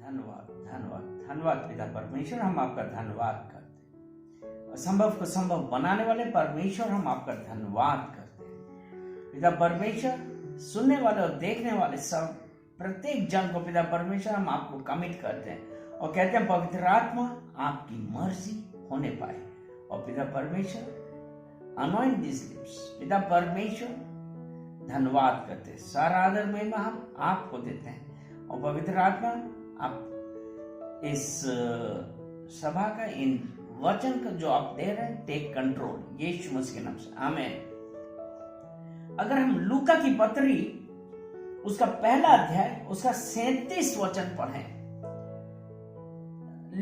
धन्यवाद धन्यवाद धन्यवाद पिता परमेश्वर, हम आपका धन्यवाद करते हैं। असंभव को संभव बनाने वाले परमेश्वर, हम आपका धन्यवाद करते हैं पिता परमेश्वर। सुनने वाले और देखने वाले सब प्रत्येक जन को पिता परमेश्वर हम आपको कमिट करते हैं और कहते हैं पवित्र आत्मा आपकी मर्जी होने पाए। और पिता परमेश्वर अनॉइंट दिस लिप्स, पिता परमेश्वर धन्यवाद करते हैं। सारा आदर महिमा हम आपको देते हैं और पवित्र आत्मा आप इस सभा का, इन वचन का जो आप दे रहे हैं, टेक कंट्रोल यीशु मसीह के नाम से, आमीन। अगर हम लूका की पत्री उसका पहला अध्याय उसका 37 वचन पढ़ें,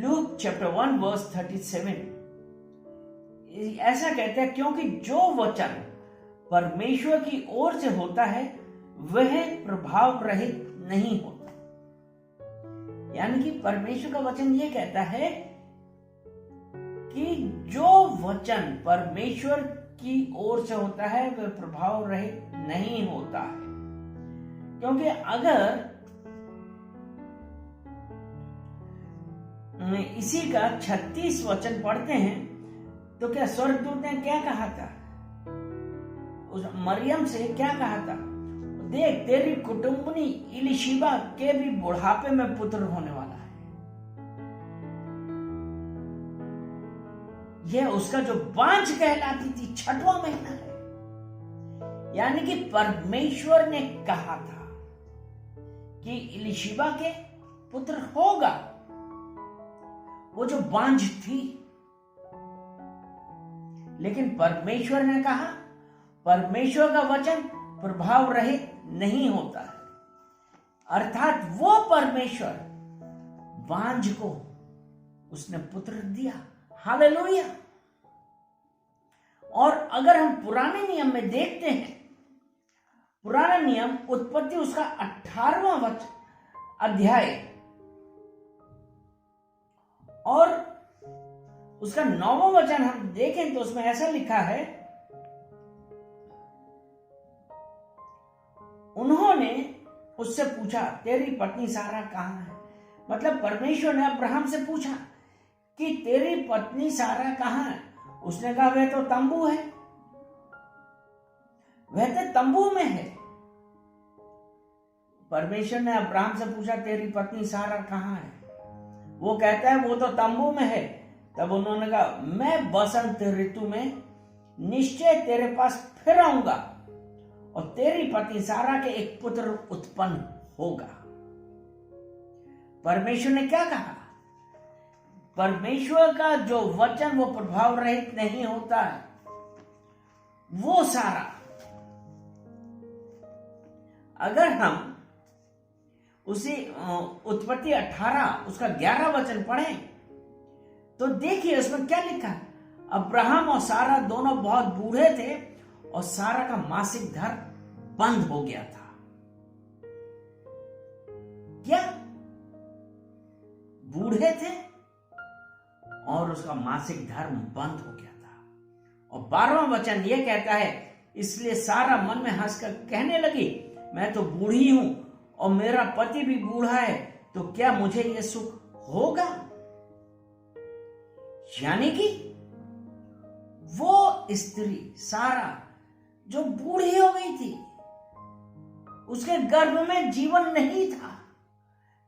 लूक चैप्टर 1 वर्स 37, ऐसा कहते हैं क्योंकि जो वचन परमेश्वर की ओर से होता है वह प्रभाव रहित नहीं होता। यानी कि परमेश्वर का वचन यह कहता है कि जो वचन परमेश्वर की ओर से होता है वह प्रभाव रहित नहीं होता है। क्योंकि अगर इसी का 36 वचन पढ़ते हैं तो क्या स्वर्गदूत ने क्या कहा था, उस मरियम से क्या कहा था, देख तेरी कुटुंबनी इलिशिबा के भी बुढ़ापे में पुत्र होने वाला है। यह उसका जो बांझ कहलाती थी 6वां महीना है। यानी कि परमेश्वर ने कहा था कि इलिशिबा के पुत्र होगा, वो जो बांझ थी। लेकिन परमेश्वर ने कहा, परमेश्वर का वचन प्रभाव रहित नहीं होता है। अर्थात वो परमेश्वर बांझ को उसने पुत्र दिया। हालेलुया। और अगर हम पुराने नियम में देखते हैं, पुराना नियम उत्पत्ति उसका 18वां अध्याय और उसका 9वां वचन हम देखें तो उसमें ऐसा लिखा है, उन्होंने उससे पूछा तेरी पत्नी सारा कहां है। मतलब परमेश्वर ने अब्राहम से पूछा कि तेरी पत्नी सारा कहां है। उसने कहा वह तो तंबू है, वह तो तंबू में है। परमेश्वर ने अब्राहम से पूछा तेरी पत्नी सारा कहां है। वो कहता है वो तो तंबू में है। तब उन्होंने कहा मैं बसंत ऋतु में निश्चय तेरे पास फिर आऊंगा और तेरी पत्नी सारा के एक पुत्र उत्पन्न होगा। परमेश्वर ने क्या कहा? परमेश्वर का जो वचन वो प्रभाव रहित नहीं होता है। वो सारा, अगर हम उसी उत्पत्ति 18 उसका 11 वचन पढ़ें तो देखिए उसमें क्या लिखा है। अब्राहम और सारा दोनों बहुत बूढ़े थे और सारा का मासिक धर्म बंद हो गया था। क्या बूढ़े थे और उसका मासिक धर्म बंद हो गया था। और 12वां वचन यह कहता है, इसलिए सारा मन में हंसकर कहने लगी मैं तो बूढ़ी हूं और मेरा पति भी बूढ़ा है, तो क्या मुझे यह सुख होगा? यानी कि वो स्त्री सारा जो बूढ़ी हो गई थी, उसके गर्भ में जीवन नहीं था,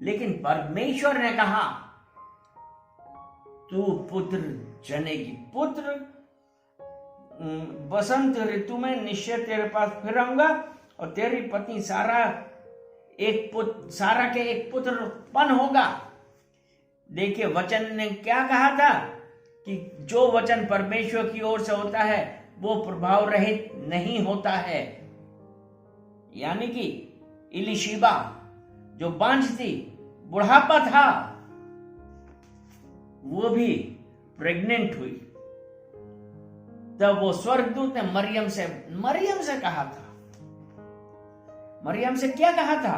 लेकिन परमेश्वर ने कहा तू पुत्र जनेगी। पुत्र बसंत ऋतु में निश्चय तेरे पास फिर आऊंगा और तेरी पत्नी सारा के एक पुत्र उत्पन्न होगा। देखिए वचन ने क्या कहा था कि जो वचन परमेश्वर की ओर से होता है वो प्रभाव रहित नहीं होता है। यानी कि इलिशिबा जो बांझ थी, बुढ़ापा था, वो भी प्रेग्नेंट हुई। तब वो स्वर्गदूत ने मरियम से कहा था, मरियम से क्या कहा था?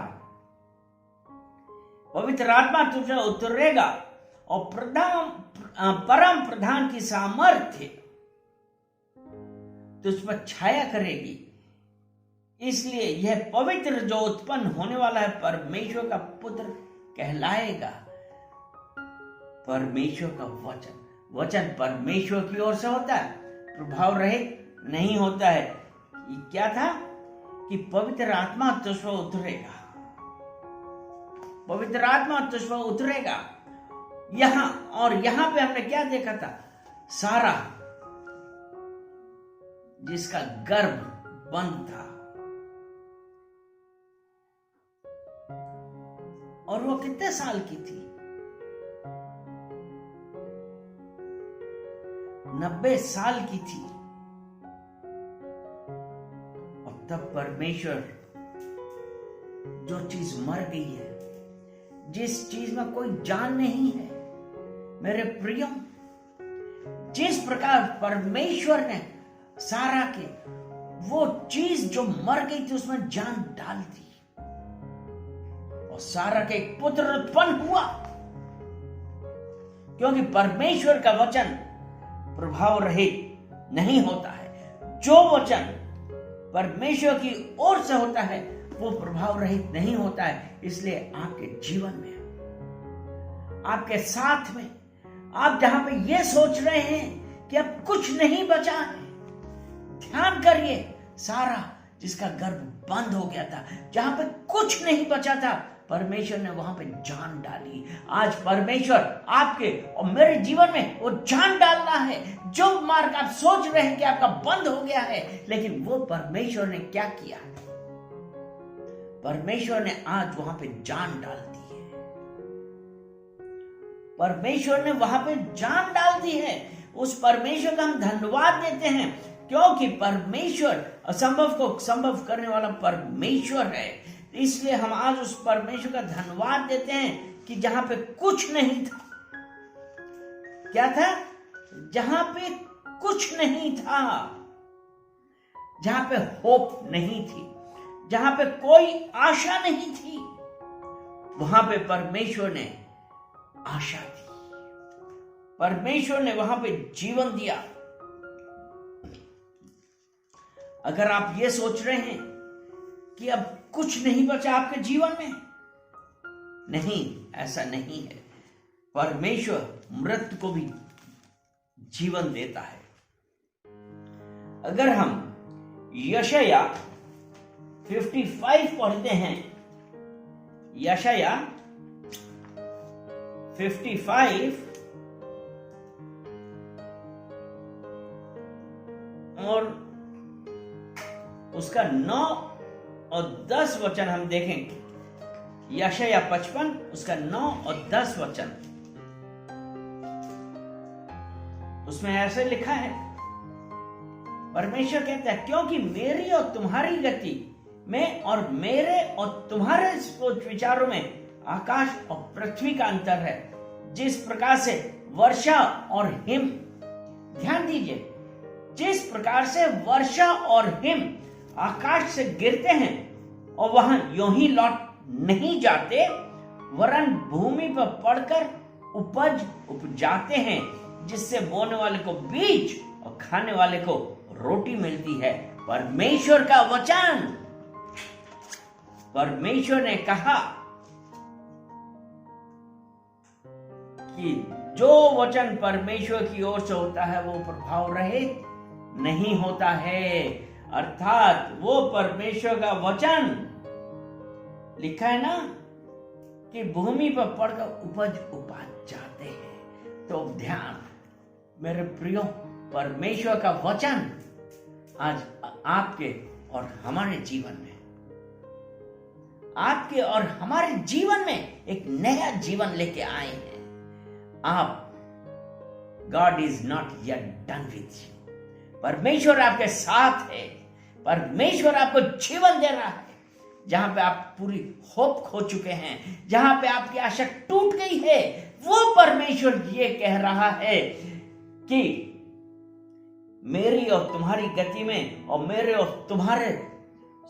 पवित्र आत्मा तुझे उतरेगा और परम प्रधान की सामर्थ्य तुझ पर छाया करेगी, इसलिए यह पवित्र जो उत्पन्न होने वाला है परमेश्वर का पुत्र कहलाएगा। परमेश्वर का वचन, वचन परमेश्वर की ओर से होता है, प्रभाव रहित नहीं होता है। ये क्या था कि पवित्र आत्मा तुझ पर उतरेगा, पवित्र आत्मा तुझ पर उतरेगा। यहां पे हमने क्या देखा था? सारा जिसका गर्भ बंद था और वो कितने साल की थी? 90 साल की थी। और तब परमेश्वर जो चीज मर गई है, जिस चीज में कोई जान नहीं है, मेरे प्रियो, जिस प्रकार परमेश्वर ने सारा के वो चीज जो मर गई थी उसमें जान डाल दी और सारा के एक पुत्र उत्पन्न हुआ। क्योंकि परमेश्वर का वचन प्रभाव रहित नहीं होता है। जो वचन परमेश्वर की ओर से होता है वो प्रभाव रहित नहीं होता है। इसलिए आपके जीवन में, आपके साथ में, आप जहां पे ये सोच रहे हैं कि अब कुछ नहीं बचा है, ध्यान करिए, सारा जिसका गर्भ बंद हो गया था, जहां पे कुछ नहीं बचा था, परमेश्वर ने वहां पे जान डाली। आज परमेश्वर आपके और मेरे जीवन में वो जान डालना है। जो मार्ग आप सोच रहे हैं कि आपका बंद हो गया है, लेकिन वो परमेश्वर ने क्या किया? परमेश्वर ने आज वहां पे जान डाल दी है। परमेश्वर ने वहां पे जान डाल दी है। उस परमेश्वर का हम धन्यवाद देते हैं, क्योंकि परमेश्वर असंभव को संभव करने वाला परमेश्वर है। इसलिए हम आज उस परमेश्वर का धन्यवाद देते हैं कि जहां पे कुछ नहीं था, क्या था? जहां पे कुछ नहीं था, जहां पे होप नहीं थी, जहां पे कोई आशा नहीं थी, वहां पे परमेश्वर ने आशा दी। परमेश्वर ने वहां पे जीवन दिया। अगर आप ये सोच रहे हैं कि अब कुछ नहीं बचा आपके जीवन में, नहीं, ऐसा नहीं है। परमेश्वर मृत्यु को भी जीवन देता है। अगर हम यशाया 55 पढ़ते हैं, यशाया 55 और उसका 9 और 10 वचन हम देखेंगे। यशाया 55 उसका 9 और 10 वचन, उसमें ऐसे लिखा है, परमेश्वर कहता है, क्योंकि मेरी और तुम्हारी गति में और मेरे और तुम्हारे सोच विचारों में आकाश और पृथ्वी का अंतर है। जिस प्रकार से वर्षा और हिम, ध्यान दीजिए, जिस प्रकार से वर्षा और हिम आकाश से गिरते हैं और वहां यूं ही लौट नहीं जाते, वरन भूमि पर पड़कर उपज उपजाते हैं, जिससे बोने वाले को बीज और खाने वाले को रोटी मिलती है। परमेश्वर का वचन, परमेश्वर ने कहा कि जो वचन परमेश्वर की ओर से होता है वो प्रभाव रहित नहीं होता है। अर्थात वो परमेश्वर का वचन, लिखा है ना कि भूमि पर पड़कर उपज उपज जाते हैं। तो ध्यान, मेरे प्रियो, परमेश्वर का वचन आज आपके और हमारे जीवन में, आपके और हमारे जीवन में एक नया जीवन लेके आए हैं। आप, God is not yet done with you. परमेश्वर आपके साथ है। परमेश्वर आपको जीवन दे रहा है। जहां पे आप पूरी होप खो चुके हैं, जहां पे आपकी आशा टूट गई है, वो परमेश्वर ये कह रहा है कि मेरी और तुम्हारी गति में और मेरे और तुम्हारे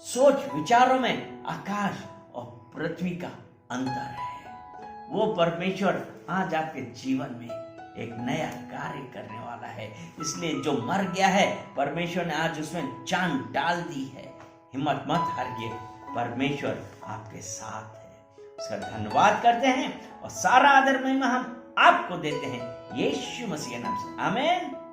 सोच विचारों में आकाश और पृथ्वी का अंतर है। वो परमेश्वर आज आपके जीवन में एक नया कार्य करने वाला है। इसलिए जो मर गया है, परमेश्वर ने आज उसमें जान डाल दी है। हिम्मत मत हारिए, परमेश्वर आपके साथ है। उसका धन्यवाद करते हैं और सारा आदर महिमा हम आपको देते हैं यीशु मसीह के नाम से, आमीन।